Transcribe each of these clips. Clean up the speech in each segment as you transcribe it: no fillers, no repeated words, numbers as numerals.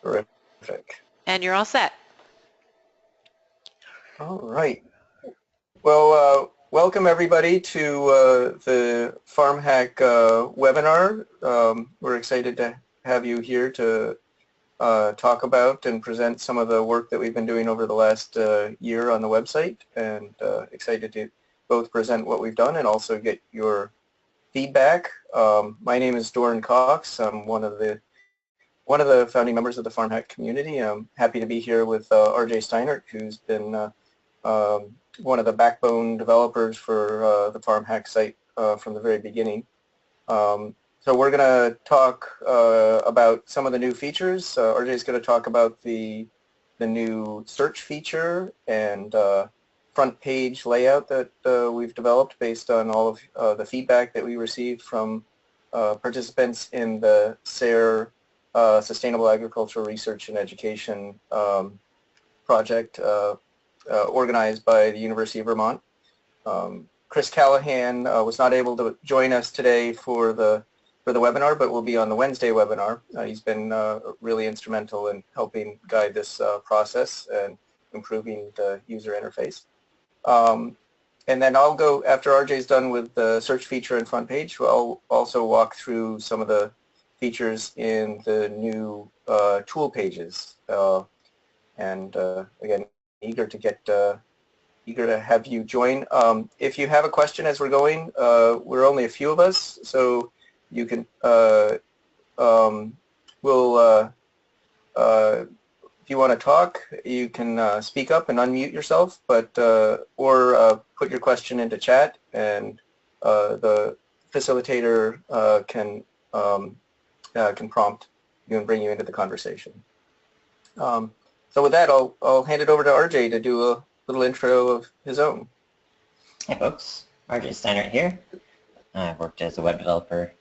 Terrific. And you're all set. All right. Well, welcome everybody to the FarmHack webinar. We're excited to have you here to talk about and present some of the work that we've been doing over the last year on the website, and excited to both present what we've done and also get your feedback. My name is Doran Cox. I'm one of the founding members of the FarmHack community. I'm happy to be here with RJ Steinert, who's been one of the backbone developers for the FarmHack site from the very beginning. So we're going to talk about some of the new features. RJ is going to talk about the new search feature and front page layout that we've developed based on all of the feedback that we received from participants in the SARE Sustainable Agricultural Research and Education project organized by the University of Vermont. Chris Callahan was not able to join us today for the webinar, but will be on the Wednesday webinar. He's been really instrumental in helping guide this process and improving the user interface. And then I'll go, after RJ's done with the search feature and front page, we'll also walk through some of the features in the new tool pages. And again, eager to have you join. If you have a question as we're going, we're only a few of us, so you can if you want to talk, you can speak up and unmute yourself, but or put your question into chat, and the facilitator can prompt you and bring you into the conversation. So with that, I'll hand it over to RJ to do a little intro of his own. Hey folks, RJ Steinert here. I've worked as a web developer,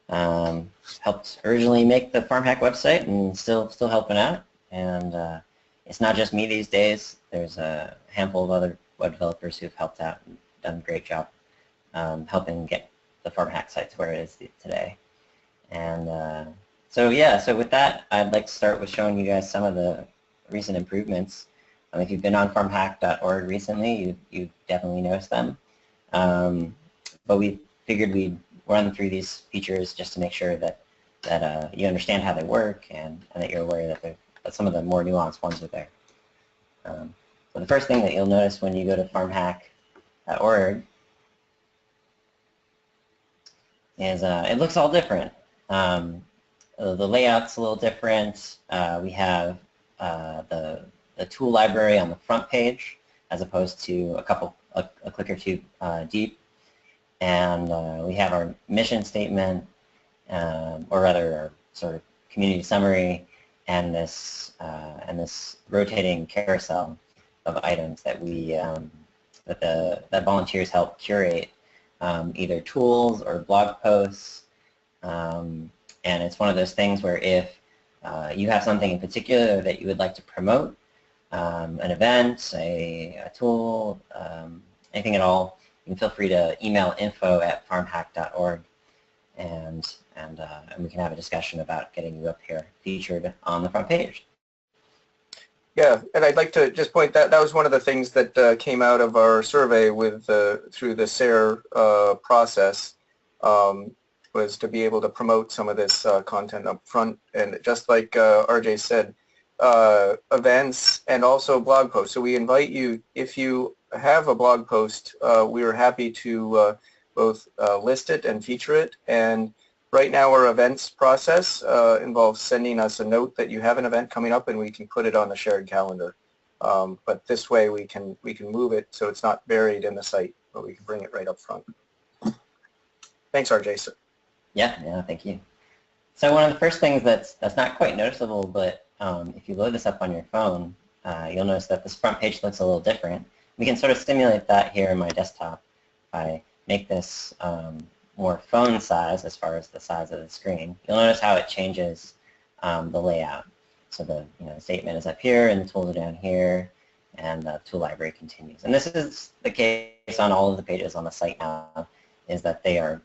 helped originally make the FarmHack website, and still helping out. And it's not just me these days. There's a handful of other web developers who've helped out and done a great job helping get the FarmHack site to where it is today. And so with that, I'd like to start with showing you guys some of the recent improvements. If you've been on farmhack.org recently, you've definitely noticed them. But we figured we'd run through these features just to make sure that you understand how they work, and that you're aware that some of the more nuanced ones are there. So the first thing that you'll notice when you go to farmhack.org is it looks all different. The layout's a little different. We have the tool library on the front page as opposed to a click or two deep. And we have our mission statement, or rather our sort of community summary, and this rotating carousel of items that that volunteers help curate, either tools or blog posts. And it's one of those things where if you have something in particular that you would like to promote, an event, a tool, anything at all, you can feel free to email info@farmhack.org, and we can have a discussion about getting you up here featured on the front page. Yeah, and I'd like to just point that was one of the things that came out of our survey with through the SARE process, was to be able to promote some of this content up front, and just like RJ said, events and also blog posts. So we invite you, if you have a blog post, we are happy to both list it and feature it. And right now our events process involves sending us a note that you have an event coming up, and we can put it on the shared calendar. But this way we can move it so it's not buried in the site, but we can bring it right up front. Thanks, RJ. Sir. Yeah, thank you. So one of the first things that's not quite noticeable, but if you load this up on your phone, you'll notice that this front page looks a little different. We can sort of simulate that here in my desktop if I make this more phone size as far as the size of the screen. You'll notice how it changes the layout. So the statement is up here, and the tools are down here, and the tool library continues. And this is the case on all of the pages on the site now, is that they are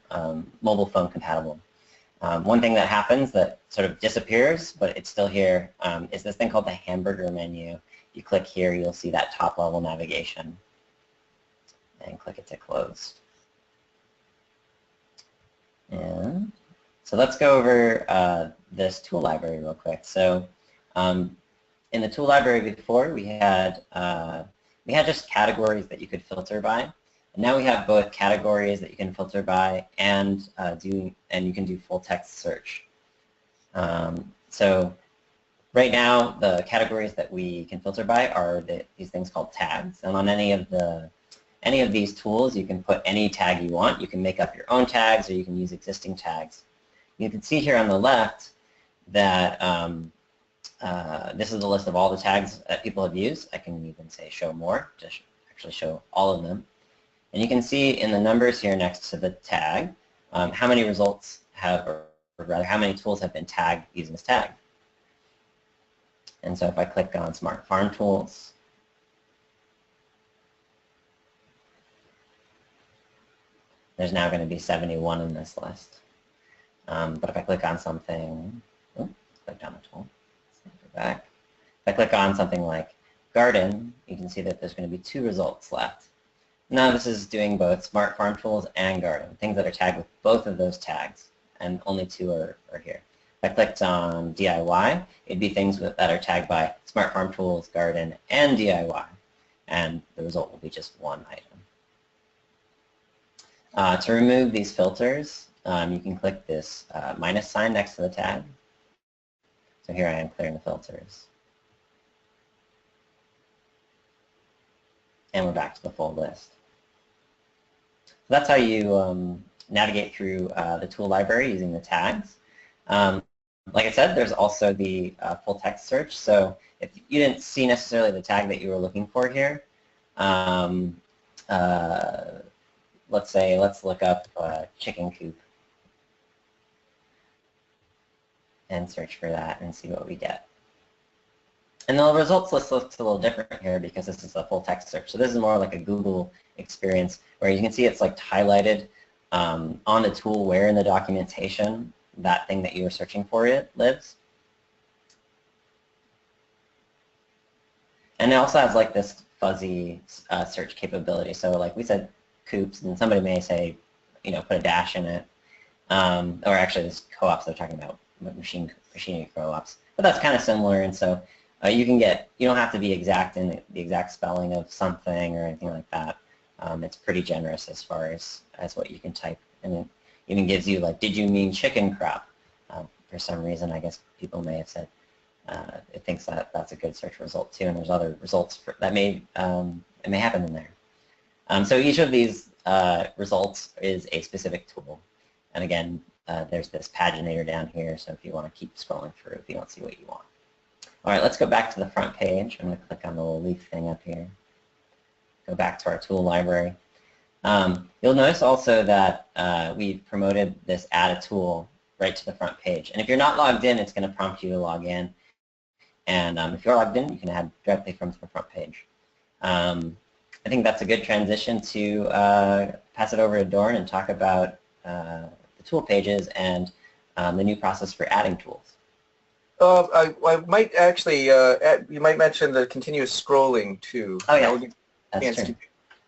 mobile phone compatible. One thing that happens that sort of disappears, but it's still here, is this thing called the hamburger menu. You click here, you'll see that top level navigation, and click it to close. And so let's go over this tool library real quick. So in the tool library before, we had just categories that you could filter by. And now we have both categories that you can filter by and you can do full text search. So right now, the categories that we can filter by are these things called tags. And on any of these tools, you can put any tag you want. You can make up your own tags, or you can use existing tags. You can see here on the left that this is the list of all the tags that people have used. I can even say show more to actually show all of them. And you can see in the numbers here next to the tag how many results have, or rather how many tools have been tagged using this tag. And so if I click on Smart Farm Tools, there's now going to be 71 in this list. But if I click on something, click down the tool, go back. If I click on something like garden, you can see that there's going to be 2 results left. Now this is doing both Smart Farm Tools and garden, things that are tagged with both of those tags, and only 2 are here. If I clicked on DIY, it'd be things that are tagged by Smart Farm Tools, garden, and DIY, and the result will be just 1 item. To remove these filters, you can click this minus sign next to the tag. So here I am clearing the filters. And we're back to the full list. So that's how you navigate through the tool library using the tags. Like I said, there's also the full text search. So if you didn't see necessarily the tag that you were looking for here, let's look up chicken coop and search for that and see what we get. And the results list looks a little different here because this is a full text search. So this is more like a Google experience where you can see it's like highlighted on the tool where in the documentation that thing that you were searching for lives. And it also has like this fuzzy search capability. So like we said coops, and somebody may say, put a dash in it. Or actually this co-ops they're talking about, machinery co-ops. But that's kind of similar, and so you don't have to be exact in the exact spelling of something or anything like that. It's pretty generous as far as what you can type. And it even gives you like, did you mean chicken crop? For some reason, I guess people may have said it thinks that that's a good search result too, and there's other results that may happen in there. So each of these results is a specific tool. And again, there's this paginator down here, so if you want to keep scrolling through if you don't see what you want. All right, let's go back to the front page. I'm going to click on the little leaf thing up here. Go back to our tool library. You'll notice also that we've promoted this add a tool right to the front page. And if you're not logged in, it's going to prompt you to log in. And if you're logged in, you can add directly from the front page. I think that's a good transition to pass it over to Dorn and talk about the tool pages and the new process for adding tools. I might actually, you might mention the continuous scrolling too. Oh yeah, that's true.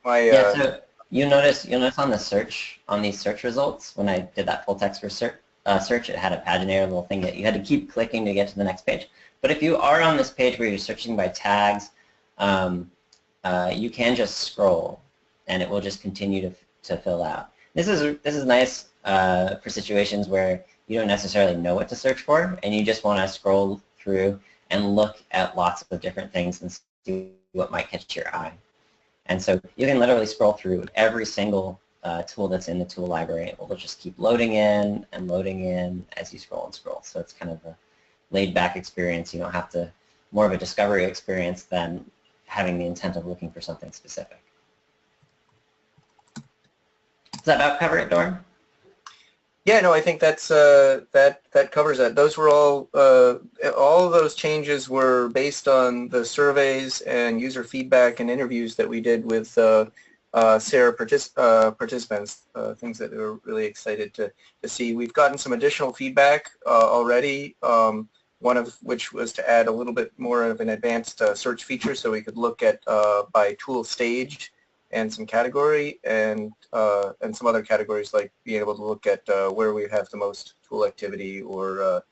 Yeah, so you'll notice on these search results, when I did that full text for search, it had a paginator little thing that you had to keep clicking to get to the next page. But if you are on this page where you're searching by tags, you can just scroll, and it will just continue to fill out. This is nice for situations where you don't necessarily know what to search for, and you just want to scroll through and look at lots of different things and see what might catch your eye. And so you can literally scroll through every single tool that's in the tool library. It will just keep loading in and loading in as you scroll and scroll. So it's kind of a laid-back experience. You don't have to, more of a discovery experience than having the intent of looking for something specific. Does that about cover it, Dorn? Yeah, no, I think that's that covers that. Those were all of those changes were based on the surveys and user feedback and interviews that we did with SARE participants, things that we're really excited to see. We've gotten some additional feedback already, one of which was to add a little bit more of an advanced search feature so we could look at by tool stage and some category and some other categories like being able to look at where we have the most tool activity or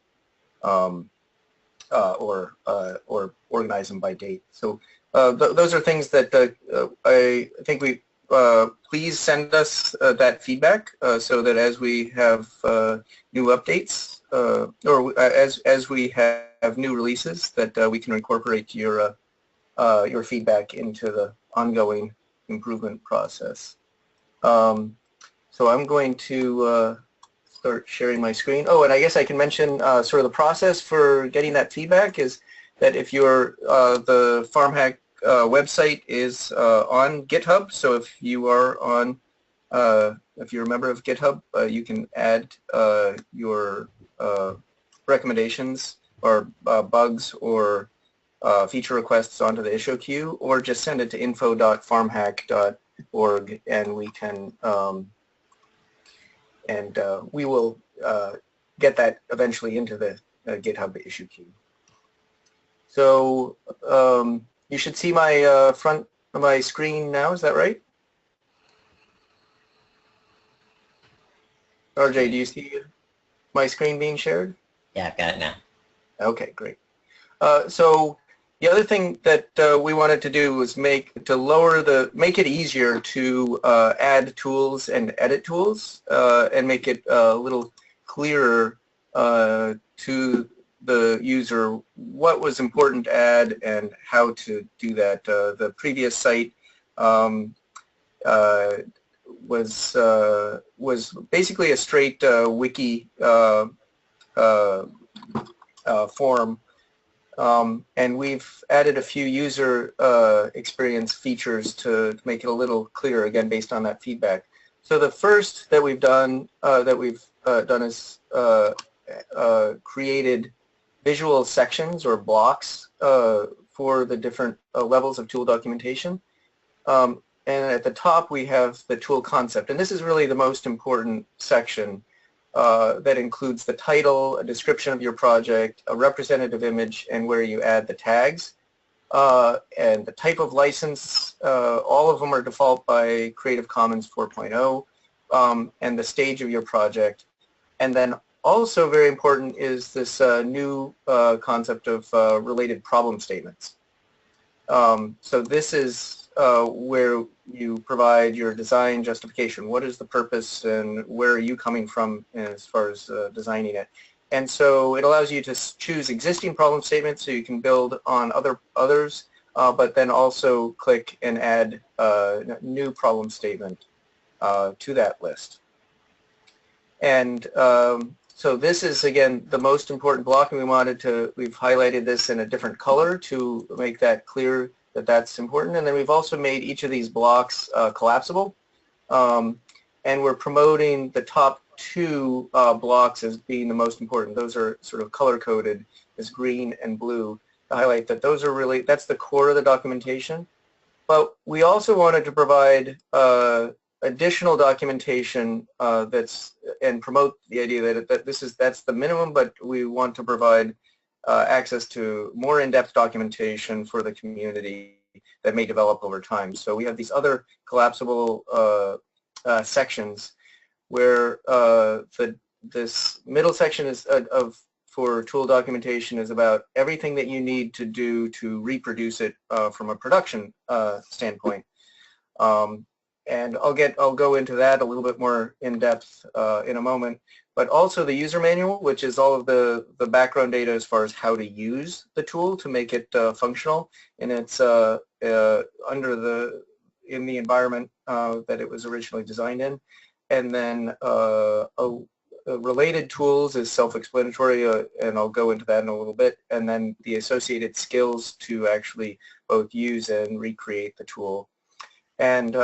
organize them by date. So those are things that I think we please send us that feedback so that as we have new updates or as we have new releases that we can incorporate your feedback into the ongoing improvement process. So I'm going to start sharing my screen. Oh, and I guess I can mention sort of the process for getting that feedback is that if you're the FarmHack website is on GitHub, so if you are on, if you're a member of GitHub, you can add your recommendations or bugs or feature requests onto the issue queue, or just send it to info.farmhack.org, and we can we will get that eventually into the GitHub issue queue. So you should see my front of my screen now. Is that right? RJ, do you see my screen being shared? Yeah, I've got it now. Okay, great. So the other thing that we wanted to do was make it easier to add tools and edit tools and make it a little clearer to the user what was important to add and how to do that. The previous site was basically a straight wiki form. And we've added a few user experience features to make it a little clearer, again, based on that feedback. So the first that we've done is created visual sections or blocks for the different levels of tool documentation. And at the top we have the tool concept, and this is really the most important section. That includes the title, a description of your project, a representative image, and where you add the tags. And the type of license, all of them are default by Creative Commons 4.0, and the stage of your project. And then also very important is this new concept of related problem statements. So this is where you provide your design justification. What is the purpose and where are you coming from as far as designing it? And so it allows you to choose existing problem statements so you can build on others, but then also click and add a new problem statement to that list. And so this is, again, the most important block, and we've highlighted this in a different color to make that clear that that's important. And then we've also made each of these blocks collapsible, and we're promoting the top two blocks as being the most important. Those are sort of color-coded as green and blue to highlight that those are really, that's the core of the documentation. But we also wanted to provide additional documentation and promote the idea that that's the minimum, but we want to provide access to more in-depth documentation for the community that may develop over time. So we have these other collapsible sections where this middle section is for tool documentation is about everything that you need to do to reproduce it from a production standpoint. And I'll go into that a little bit more in depth in a moment. But also the user manual, which is all of the background data as far as how to use the tool to make it functional, and it's in the environment that it was originally designed in. And then related tools is self-explanatory, and I'll go into that in a little bit. And then the associated skills to actually both use and recreate the tool. And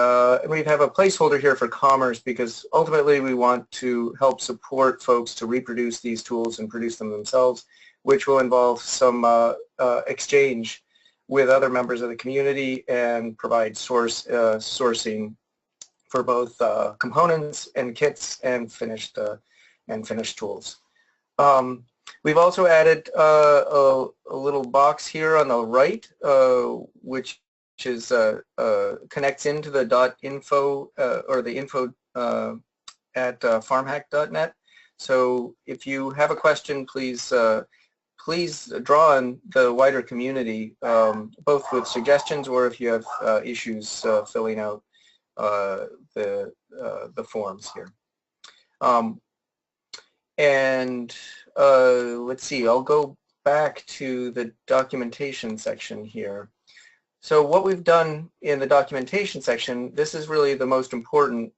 we have a placeholder here for commerce because ultimately we want to help support folks to reproduce these tools and produce them themselves, which will involve some exchange with other members of the community and provide sourcing for both components and kits and finished tools. We've also added a little box here on the right, which is connects into the .info or the info at farmhack.net. So if you have a question, please draw on the wider community, both with suggestions or if you have issues filling out the forms here. Let's see, I'll go back to the documentation section here. So what we've done in the documentation section, this is really the most important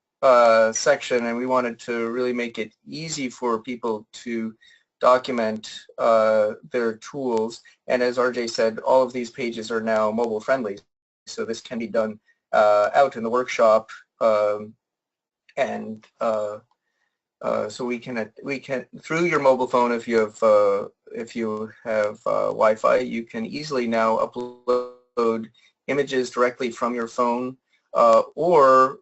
section, and we wanted to really make it easy for people to document their tools. And as RJ said, all of these pages are now mobile friendly, so this can be done out in the workshop, so we can through your mobile phone, if you have Wi-Fi, you can easily now upload images directly from your phone or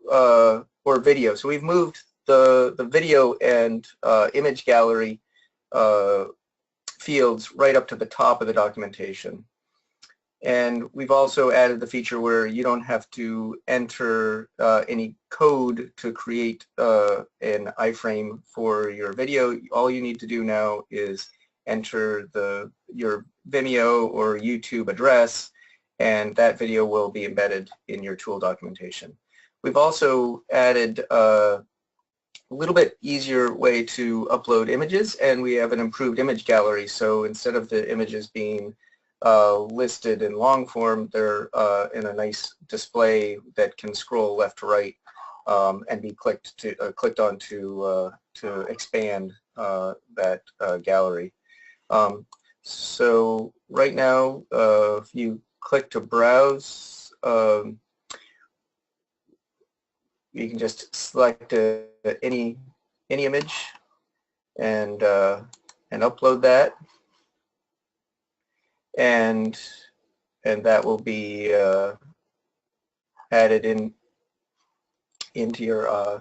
video. So we've moved the video and image gallery fields right up to the top of the documentation. And we've also added the feature where you don't have to enter any code to create an iframe for your video. All you need to do now is enter your Vimeo or YouTube address, and that video will be embedded in your tool documentation. We've also added a little bit easier way to upload images, and we have an improved image gallery. So instead of the images being listed in long form, they're in a nice display that can scroll left to right and be clicked on to expand that gallery. So right now, if you click to browse, you can just select any image and upload that, and that will be added into your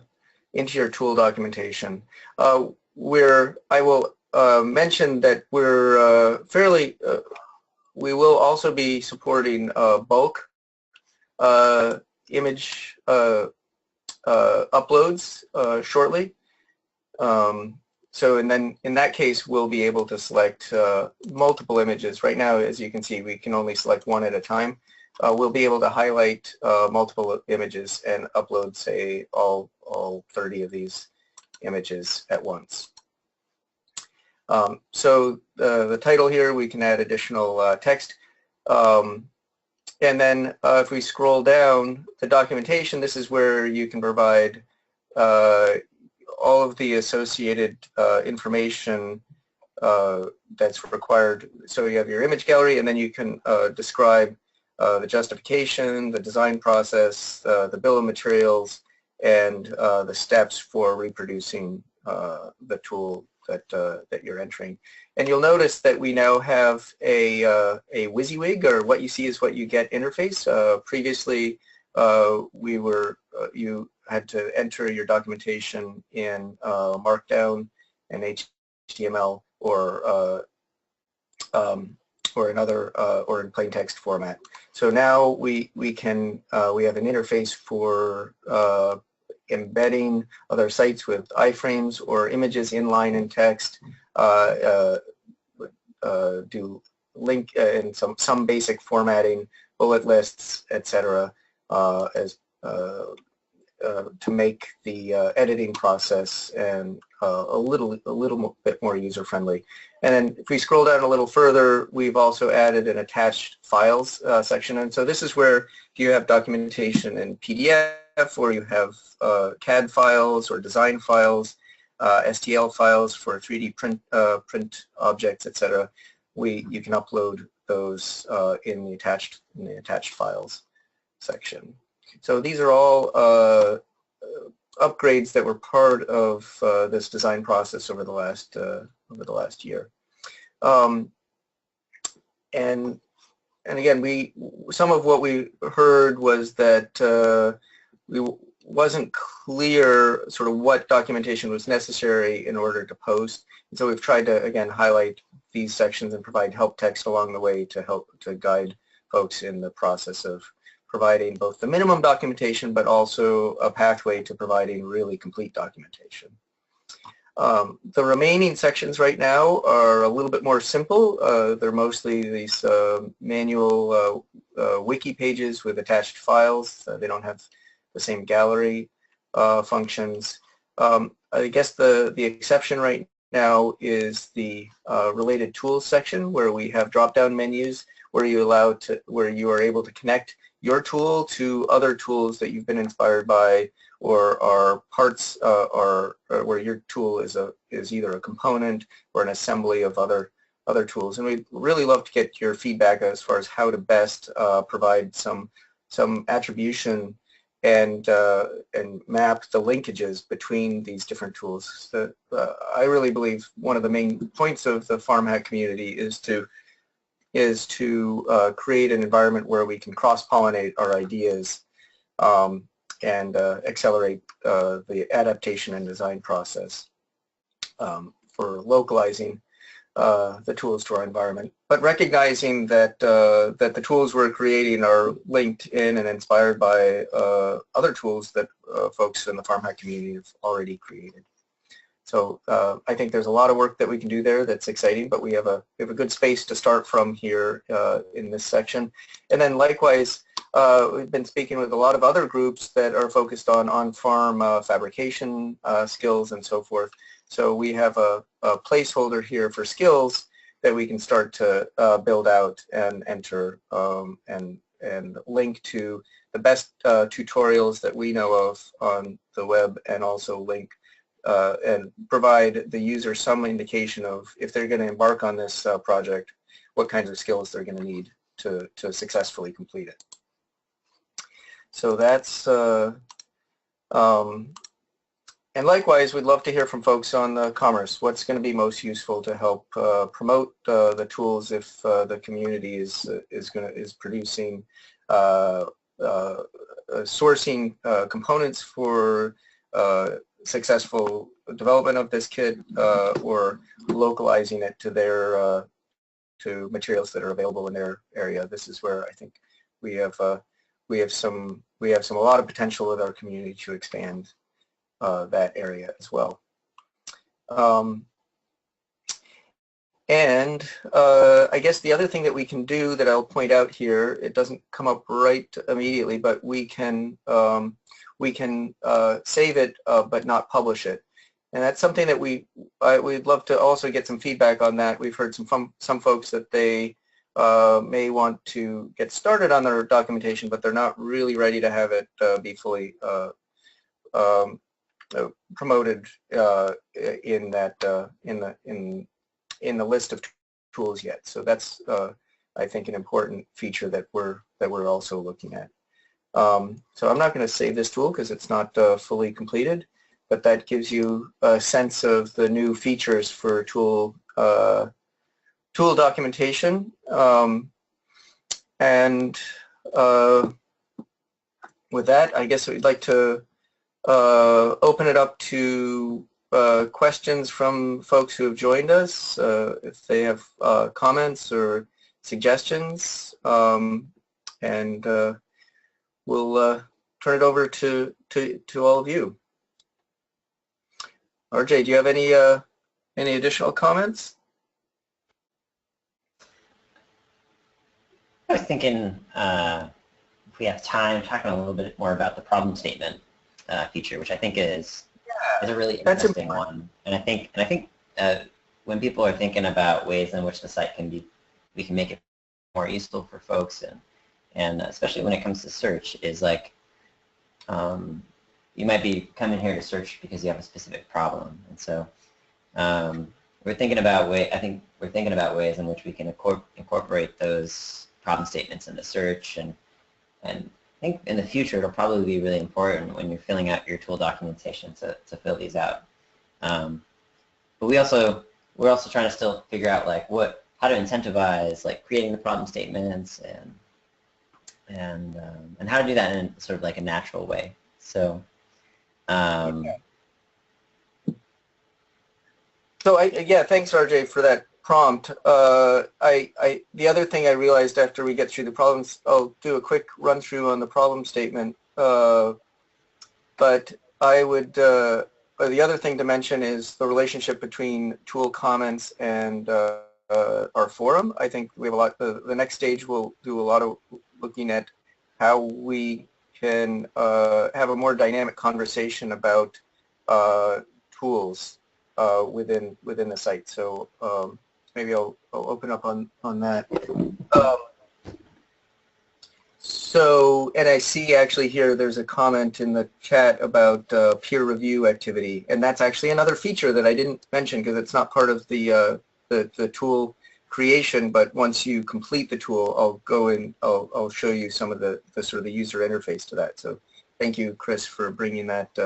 tool documentation. Where I will mention that we will also be supporting bulk image uploads shortly. So and then in that case we'll be able to select multiple images. Right now, as you can see, we can only select one at a time. We'll be able to highlight multiple images and upload, say, all 30 of these images at once. So the title here, we can add additional text. And then if we scroll down the documentation, this is where you can provide all of the associated information that's required. So you have your image gallery, and then you can describe the justification, the design process, the bill of materials, and the steps for reproducing the tool that you're entering. And you'll notice that we now have a WYSIWYG, or what you see is what you get interface. Previously, you had to enter your documentation in Markdown and HTML or in plain text format. So now we have an interface for embedding other sites with iframes or images inline in text, do link and some basic formatting, bullet lists, etc., to make the editing process and a little bit more user-friendly. And then if we scroll down a little further, we've also added an attached files section. And so this is where if you have documentation in PDF, or you have CAD files or design files, STL files for 3D print objects, etc., you can upload those in the attached files section. So these are all upgrades that were part of this design process over the last year. And again, some of what we heard was that wasn't clear sort of what documentation was necessary in order to post. And so we've tried to, again, highlight these sections and provide help text along the way to help to guide folks in the process of providing both the minimum documentation but also a pathway to providing really complete documentation. The remaining sections right now are a little bit more simple. They're mostly these manual wiki pages with attached files. They don't have the same gallery functions. I guess the exception right now is the related tools section, where we have drop-down menus where you are able to connect your tool to other tools that you've been inspired by, or are parts, or where your tool is either a component or an assembly of other tools. And we'd really love to get your feedback as far as how to best provide some attribution and map the linkages between these different tools. I really believe one of the main points of the FarmHack community is to create an environment where we can cross-pollinate our ideas and accelerate the adaptation and design process for localizing the tools to our environment, but recognizing that that the tools we're creating are linked in and inspired by other tools that folks in the FarmHack community have already created. So I think there's a lot of work that we can do there that's exciting, but we have a good space to start from here in this section. And then likewise, we've been speaking with a lot of other groups that are focused on on-farm fabrication skills and so forth. So we have a placeholder here for skills that we can start to build out and enter and link to the best tutorials that we know of on the web, and also link and provide the user some indication of, if they're going to embark on this project, what kinds of skills they're going to need to successfully complete it. So that's, and likewise, we'd love to hear from folks on the commerce. What's going to be most useful to help promote the tools if the community is producing sourcing components for successful development of this kit, or localizing it to their to materials that are available in their area. This is where I think we have a lot of potential with our community to expand that area as well. And I guess the other thing that we can do that I'll point out here, it doesn't come up right immediately, but we can save it but not publish it. And that's something that we'd love to also get some feedback on that. We've heard some folks that they may want to get started on their documentation, but they're not really ready to have it be fully promoted in that in the list of tools yet. So that's I think an important feature that we're also looking at. So I'm not going to save this tool because it's not fully completed, but that gives you a sense of the new features for tool documentation. And with that, I guess we'd like to open it up to questions from folks who have joined us, if they have comments or suggestions, and we'll turn it over to all of you. RJ, do you have any additional comments? I was thinking if we have time, talking a little bit more about the problem statement feature, which I think is a really interesting one. And I think when people are thinking about ways in which the site we can make it more useful for folks, and especially when it comes to search, is like you might be coming here to search because you have a specific problem, and so we're thinking about ways in which we can incorporate those problem statements into search, and I think in the future it'll probably be really important when you're filling out your tool documentation to fill these out. But we're also trying to still figure out like how to incentivize like creating the problem statements and how to do that in sort of like a natural way. So So yeah, thanks RJ for that prompt. The other thing I realized after we get through the problems, I'll do a quick run through on the problem statement. But I would, the other thing to mention is the relationship between tool comments and our forum. I think we have a lot, the next stage we'll do a lot of looking at how we can have a more dynamic conversation about tools within the site. So maybe I'll open up on that. So, and I see actually here there's a comment in the chat about peer review activity, and that's actually another feature that I didn't mention because it's not part of the tool creation. But once you complete the tool, I'll go in. I'll show you some of the sort of the user interface to that. So, thank you, Chris, for bringing that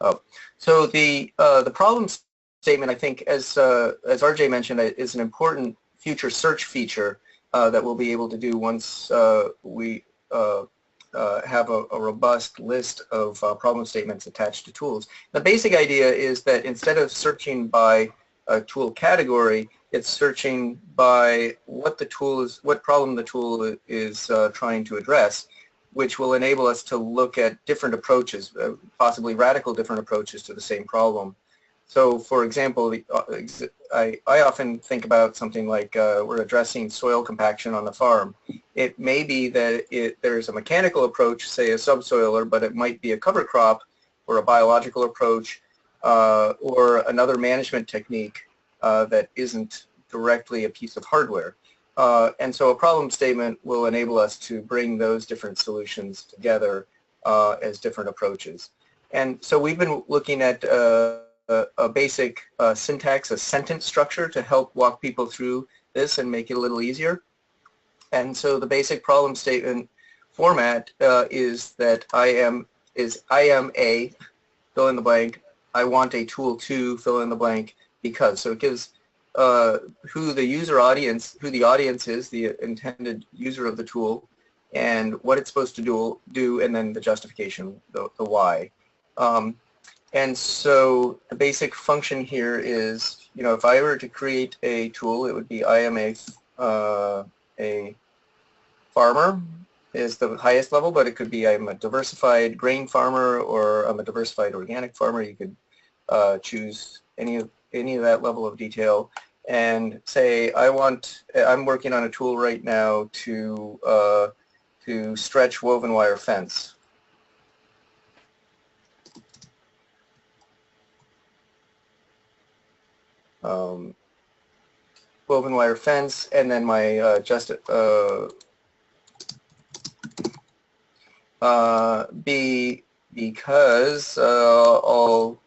up. So the problem statement, I think, as RJ mentioned, is an important future search feature that we'll be able to do once we have a robust list of problem statements attached to tools. The basic idea is that instead of searching by a tool category, it's searching by what the tool is, what problem the tool is trying to address, which will enable us to look at different approaches, possibly radical different approaches to the same problem. So, for example, I often think about something like we're addressing soil compaction on the farm. It may be that there's a mechanical approach, say a subsoiler, but it might be a cover crop or a biological approach or another management technique that isn't directly a piece of hardware. And so a problem statement will enable us to bring those different solutions together as different approaches. And so we've been looking at a basic syntax, a sentence structure to help walk people through this and make it a little easier. And so the basic problem statement format is that I am a, fill in the blank, I want a tool to, fill in the blank, because. So it gives who the audience is, the intended user of the tool, and what it's supposed to do, and then the justification, the why. And so the basic function here is, you know, if I were to create a tool, it would be I am a farmer is the highest level, but it could be I'm a diversified grain farmer or I'm a diversified organic farmer. You could choose any of that level of detail and say I'm working on a tool right now to stretch woven wire fence. Woven wire fence, and then my because all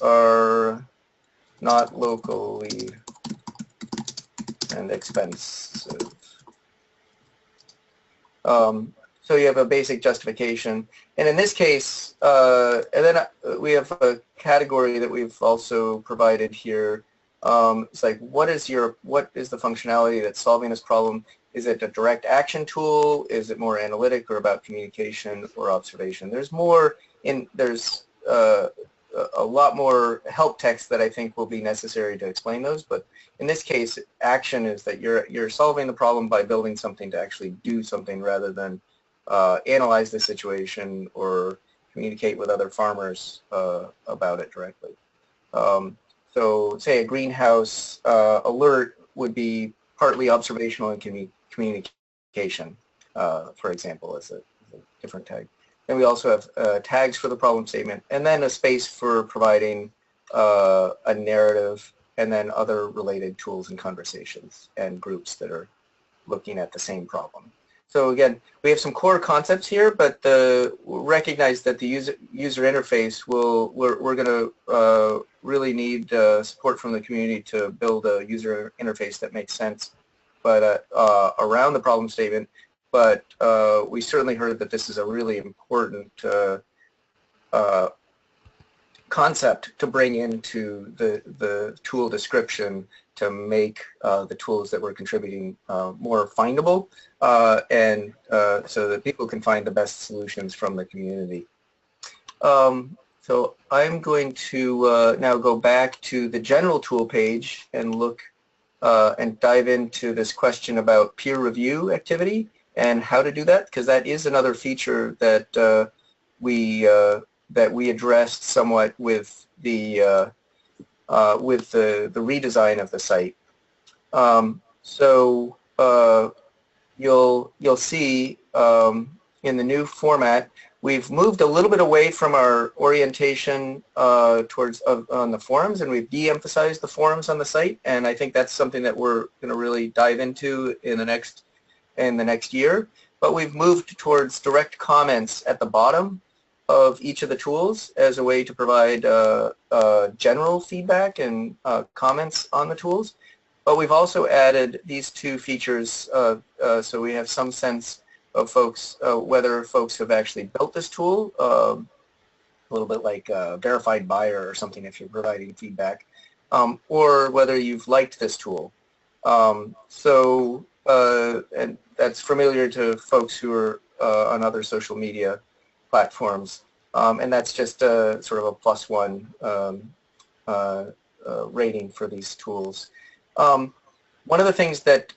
are not locally and expensive. So you have a basic justification, and in this case, and then we have a category that we've also provided here. It's like, what is the functionality that's solving this problem? Is it a direct action tool? Is it more analytic or about communication or observation? There's a lot more help text that I think will be necessary to explain those, but in this case, action is that you're solving the problem by building something to actually do something rather than analyze the situation or communicate with other farmers about it directly. So say a greenhouse alert would be partly observational and communication, for example, as a different tag. And we also have tags for the problem statement, and then a space for providing a narrative, and then other related tools and conversations and groups that are looking at the same problem. So again, we have some core concepts here, but recognize that the user interface we're going to really need support from the community to build a user interface that makes sense, but around the problem statement. But we certainly heard that this is a really important concept to bring into the tool description to make the tools that we're contributing more findable and so that people can find the best solutions from the community. So I'm going to now go back to the general tool page and look and dive into this question about peer review activity and how to do that, because that is another feature that we addressed somewhat with the redesign of the site. So you'll see in the new format we've moved a little bit away from our orientation towards on the forums, and we've de-emphasized the forums on the site, and I think that's something that we're going to really dive into in the next year. But we've moved towards direct comments at the bottom of each of the tools as a way to provide general feedback and comments on the tools. But we've also added these two features so we have some sense of folks, whether folks have actually built this tool, a little bit like a verified buyer or something if you're providing feedback, or whether you've liked this tool. And that's familiar to folks who are on other social media platforms, and that's just sort of a +1 rating for these tools. One of the things that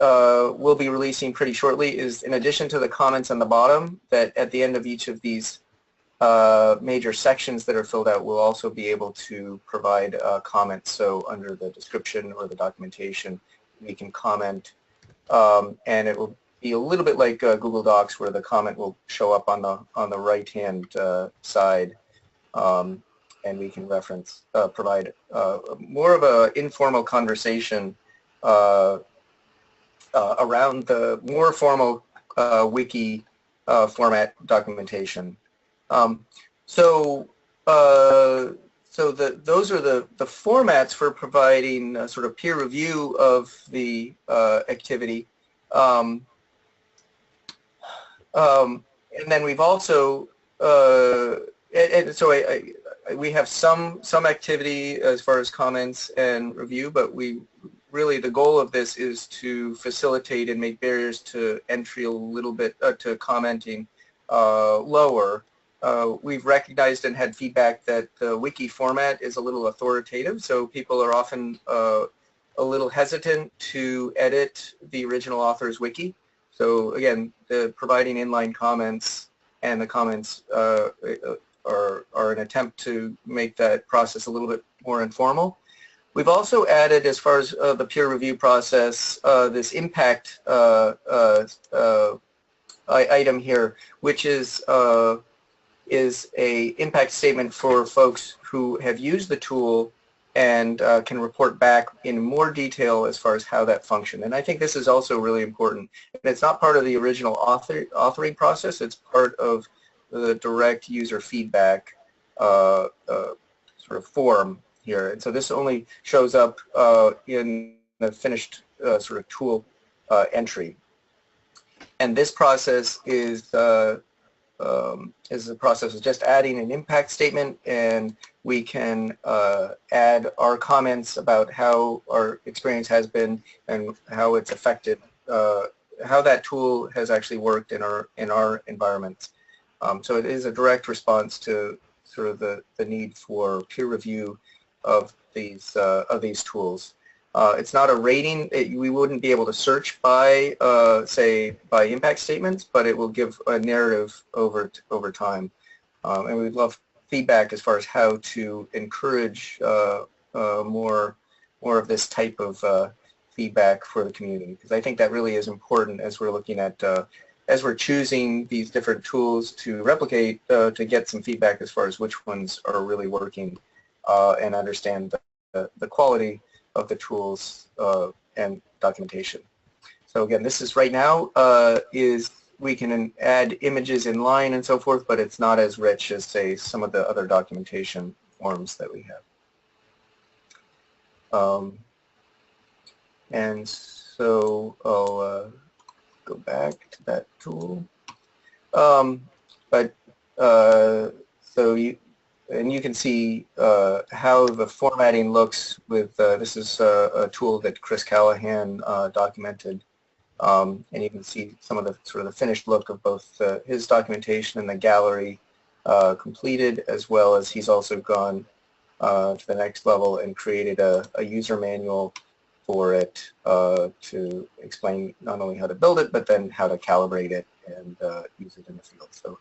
we'll be releasing pretty shortly is, in addition to the comments on the bottom, that at the end of each of these major sections that are filled out, we'll also be able to provide comments. So under the description or the documentation, we can comment, and it will be a little bit like Google Docs, where the comment will show up on the right-hand side, and we can reference, provide more of an informal conversation around the more formal wiki format documentation. So those are the formats for providing sort of peer review of the activity. And then we've also, and so we have some activity as far as comments and review, but really the goal of this is to facilitate and make barriers to entry a little bit, to commenting lower. We've recognized and had feedback that the wiki format is a little authoritative, so people are often a little hesitant to edit the original author's wiki. So again, providing inline comments and the comments are an attempt to make that process a little bit more informal. We've also added, as far as the peer review process, this impact item here, which is a impact statement for folks who have used the tool and can report back in more detail as far as how that functioned. And I think this is also really important. And it's not part of the original authoring process. It's part of the direct user feedback sort of form here. And so this only shows up in the finished sort of tool entry. And this process is the process of just adding an impact statement, and we can add our comments about how our experience has been and how it's affected, how that tool has actually worked in our environments. So it is a direct response to sort of the need for peer review of these tools. It's not a rating. We wouldn't be able to search by, say, by impact statements, but it will give a narrative over time. And we'd love feedback as far as how to encourage more of this type of feedback for the community, because I think that really is important as we're looking at, as we're choosing these different tools to replicate, to get some feedback as far as which ones are really working and understand the quality of the tools and documentation. So again, this is right now we can add images in line and so forth, but it's not as rich as, say, some of the other documentation forms that we have. And so I'll go back to that tool. So and you can see how the formatting looks with, this is a tool that Chris Callahan documented, and you can see some of the sort of the finished look of both his documentation and the gallery completed, as well as he's also gone to the next level and created a user manual for it to explain not only how to build it, but then how to calibrate it and use it in the field. So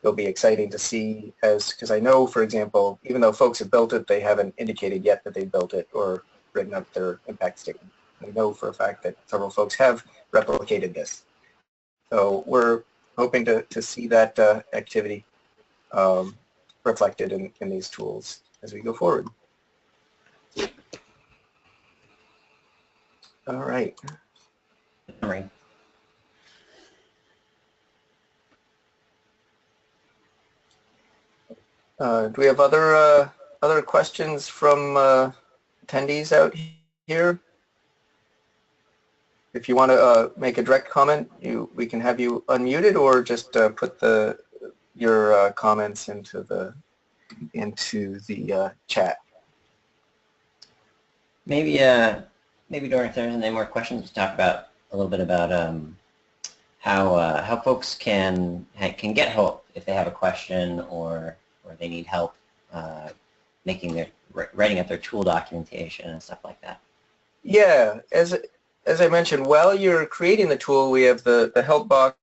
it'll be exciting to see, because I know, for example, even though folks have built it, they haven't indicated yet that they built it or written up their impact statement. I know for a fact that several folks have replicated this. So we're hoping to see that activity reflected in these tools as we go forward. All right. All right. Do we have other questions from attendees out here? If you want to make a direct comment, we can have you unmuted, or just put your comments into the chat. Maybe Dora, if there's any more questions, talk about a little bit about how folks can get help if they have a question or they need help writing up their tool documentation and stuff like that. Yeah, as I mentioned, while you're creating the tool, we have the help box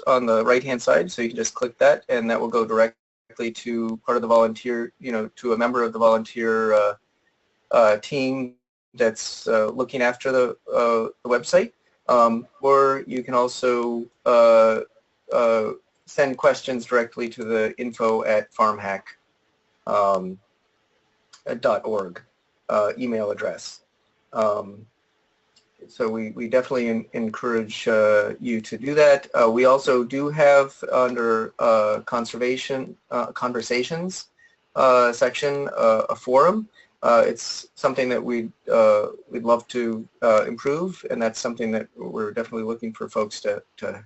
on the right-hand side, so you can just click that, and that will go directly to part of the volunteer, to a member of the volunteer team that's looking after the website. Or you can also send questions directly to the info@farmhack.org email address. So we definitely encourage you to do that. We also do have under conversations section a forum. It's something that we'd love to improve, and that's something that we're definitely looking for folks to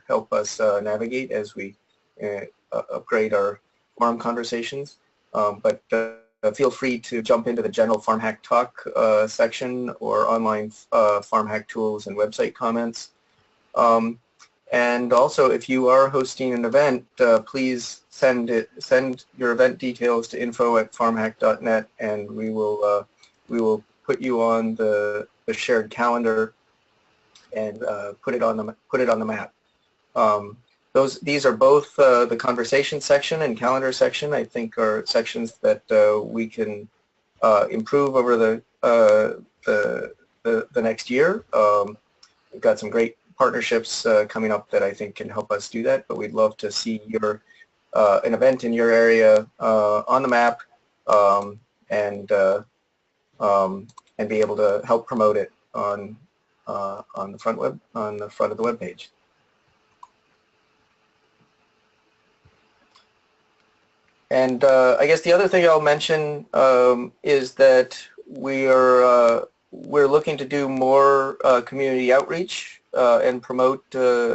help us navigate as we upgrade our forum conversations. But feel free to jump into the general FarmHack Talk section or online FarmHack tools and website comments. And also, if you are hosting an event, please send your event details to info@farmhack.net, and we will put you on the shared calendar and put it on the map. These are both the conversation section and calendar section. I think are sections that we can improve over the next year. We've got some great partnerships coming up that I think can help us do that. But we'd love to see an event in your area on the map and be able to help promote it on the front of the web page. And I guess the other thing I'll mention is that we're looking to do more community outreach and promote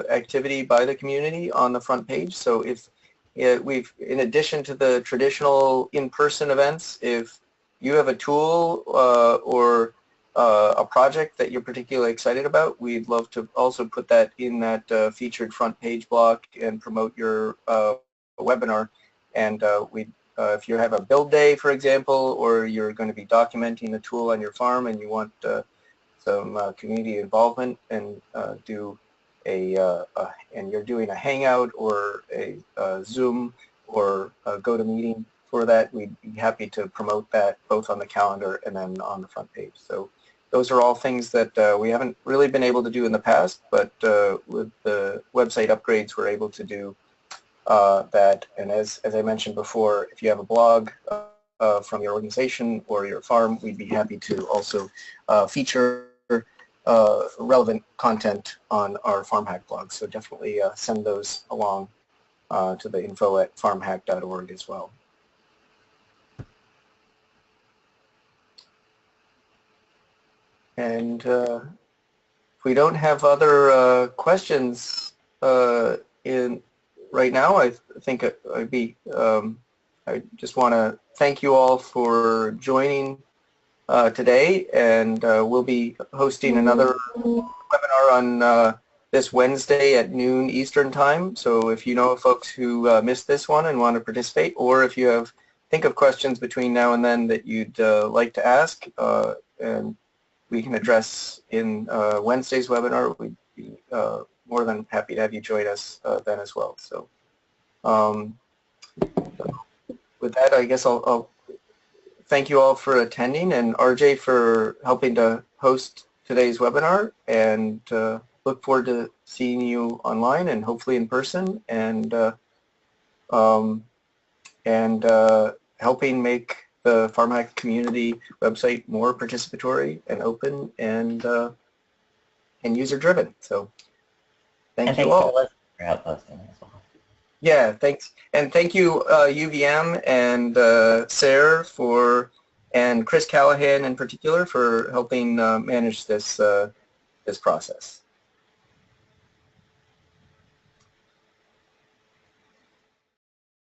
activity by the community on the front page. So if in addition to the traditional in-person events, if you have a tool or a project that you're particularly excited about, we'd love to also put that in that featured front page block and promote your webinar. And if you have a build day, for example, or you're going to be documenting the tool on your farm and you want some community involvement and and you're doing a Hangout or a Zoom or a GoToMeeting for that, we'd be happy to promote that both on the calendar and then on the front page. So those are all things that we haven't really been able to do in the past, but with the website upgrades, we're able to do that. And as I mentioned before, if you have a blog from your organization or your farm, we'd be happy to also feature relevant content on our FarmHack blog. So definitely send those along to the info@farmhack.org as well. And if we don't have other questions right now, I think I'd be I just want to thank you all for joining today, and we'll be hosting another webinar on this Wednesday at noon Eastern Time. So if you know folks who missed this one and want to participate, or if you think of questions between now and then that you'd like to ask, and we can address in Wednesday's webinar, we'd be more than happy to have you join us then as well. So with that, I guess I'll thank you all for attending, and RJ for helping to host today's webinar, and look forward to seeing you online and hopefully in person, and helping make the FarmHack community website more participatory and open and user-driven. So thank you all. For help posting as well. Yeah, thanks. And thank you UVM and SARE and Chris Callahan in particular for helping manage this process.